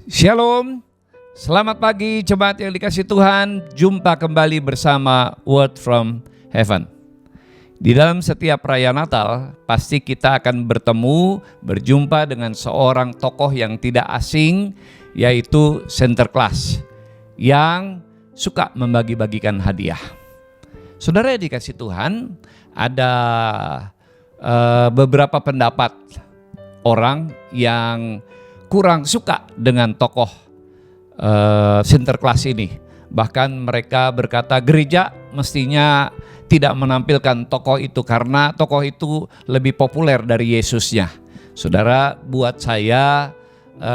Shalom, selamat pagi jemaat yang dikasih Tuhan. Jumpa kembali bersama Word from Heaven. Di dalam setiap perayaan Natal, pasti kita akan berjumpa dengan seorang tokoh yang tidak asing, yaitu Santa Claus, yang suka membagi-bagikan hadiah. Saudara yang dikasih Tuhan, ada beberapa pendapat orang yang kurang suka dengan tokoh Sinterklas ini. Bahkan mereka berkata gereja mestinya tidak menampilkan tokoh itu karena tokoh itu lebih populer dari Yesusnya. Saudara, buat saya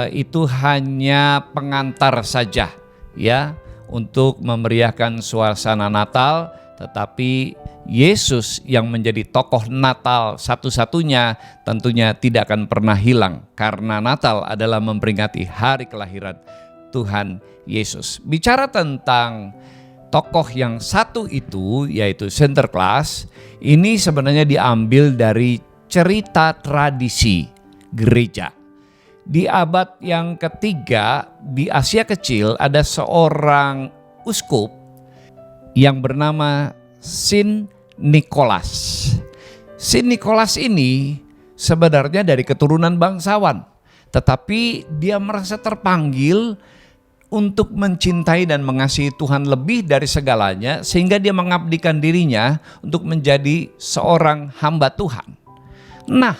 itu hanya pengantar saja ya untuk memeriahkan suasana Natal, tetapi Yesus yang menjadi tokoh Natal satu-satunya tentunya tidak akan pernah hilang, karena Natal adalah memperingati hari kelahiran Tuhan Yesus. Bicara tentang tokoh yang satu itu, yaitu Santa Claus, ini sebenarnya diambil dari cerita tradisi gereja. Di abad yang ketiga di Asia Kecil ada seorang uskup yang bernama Saint Nicholas. Saint Nicholas ini sebenarnya dari keturunan bangsawan, tetapi dia merasa terpanggil untuk mencintai dan mengasihi Tuhan lebih dari segalanya, sehingga dia mengabdikan dirinya untuk menjadi seorang hamba Tuhan. Nah,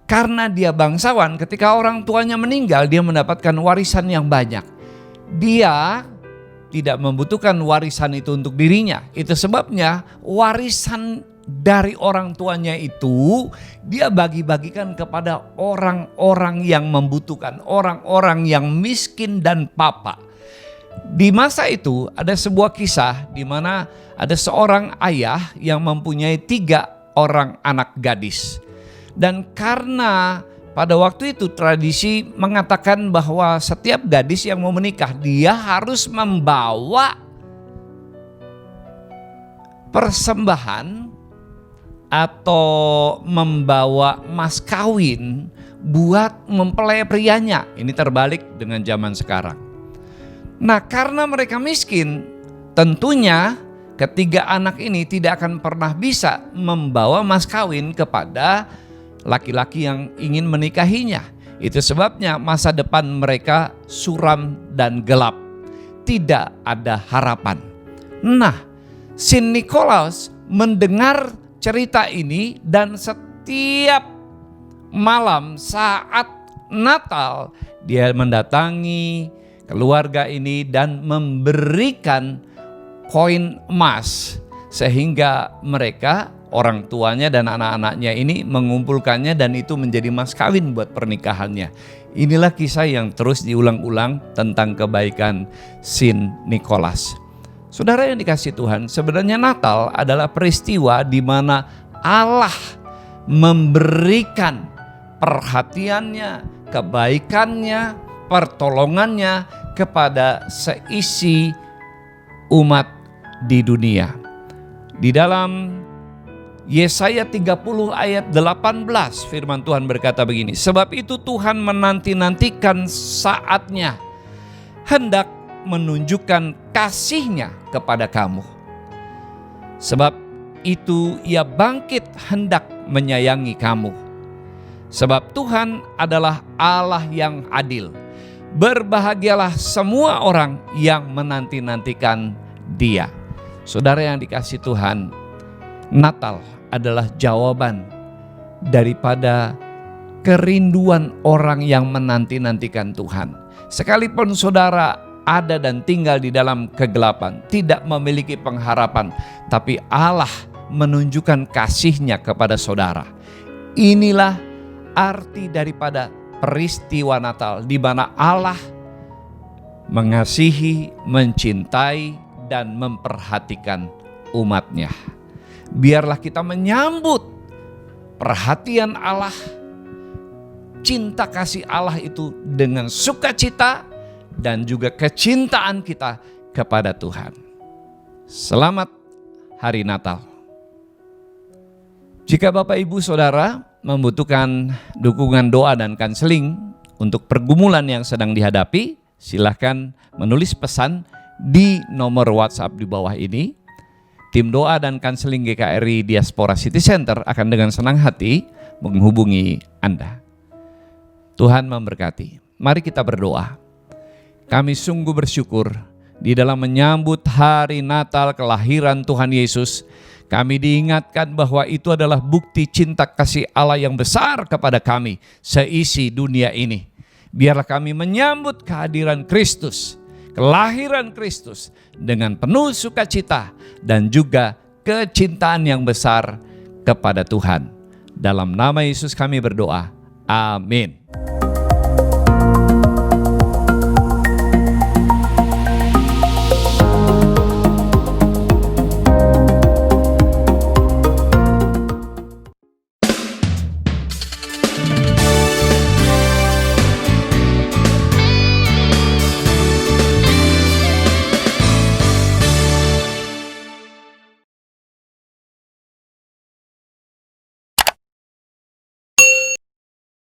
karena dia bangsawan, ketika orang tuanya meninggal, dia mendapatkan warisan yang banyak. Dia tidak membutuhkan warisan itu untuk dirinya. Itu sebabnya warisan dari orang tuanya itu dia bagi-bagikan kepada orang-orang yang membutuhkan, orang-orang yang miskin dan papa. Di masa itu ada sebuah kisah di mana ada seorang ayah yang mempunyai 3 orang anak gadis. Dan karena pada waktu itu tradisi mengatakan bahwa setiap gadis yang mau menikah dia harus membawa persembahan atau membawa mas kawin buat mempelai prianya. Ini terbalik dengan zaman sekarang. Nah, karena mereka miskin, tentunya ketiga anak ini tidak akan pernah bisa membawa mas kawin kepada laki-laki yang ingin menikahinya. Itu sebabnya masa depan mereka suram dan gelap. Tidak ada harapan. Nah, Saint Nicholas mendengar cerita ini dan setiap malam saat Natal dia mendatangi keluarga ini dan memberikan koin emas, sehingga mereka, orang tuanya dan anak-anaknya ini mengumpulkannya dan itu menjadi mas kawin buat pernikahannya. Inilah kisah yang terus diulang-ulang tentang kebaikan Saint Nicholas. Saudara yang dikasih Tuhan, sebenarnya Natal adalah peristiwa di mana Allah memberikan perhatiannya, kebaikannya, pertolongannya kepada seisi umat di dunia. Di dalam Yesaya 30 ayat 18 firman Tuhan berkata begini, sebab itu Tuhan menanti-nantikan saatnya hendak menunjukkan kasih-Nya kepada kamu. Sebab itu Ia bangkit hendak menyayangi kamu. Sebab Tuhan adalah Allah yang adil. Berbahagialah semua orang yang menanti-nantikan Dia. Saudara yang dikasih Tuhan, Natal adalah jawaban daripada kerinduan orang yang menanti-nantikan Tuhan. Sekalipun saudara ada dan tinggal di dalam kegelapan, tidak memiliki pengharapan, tapi Allah menunjukkan kasih-Nya kepada saudara. Inilah arti daripada peristiwa Natal, di mana Allah mengasihi, mencintai, dan memperhatikan umat-Nya. Biarlah kita menyambut perhatian Allah, cinta kasih Allah itu dengan sukacita dan juga kecintaan kita kepada Tuhan. Selamat Hari Natal. Jika Bapak Ibu Saudara membutuhkan dukungan doa dan konseling untuk pergumulan yang sedang dihadapi, silahkan menulis pesan di nomor WhatsApp di bawah ini. Tim doa dan kanseling GKRI Diaspora City Center akan dengan senang hati menghubungi Anda. Tuhan memberkati. Mari kita berdoa. Kami sungguh bersyukur di dalam menyambut hari Natal kelahiran Tuhan Yesus. Kami diingatkan bahwa itu adalah bukti cinta kasih Allah yang besar kepada kami seisi dunia ini. Biarlah kami menyambut kehadiran Kristus, kelahiran Kristus dengan penuh sukacita dan juga kecintaan yang besar kepada Tuhan. Dalam nama Yesus kami berdoa. Amin.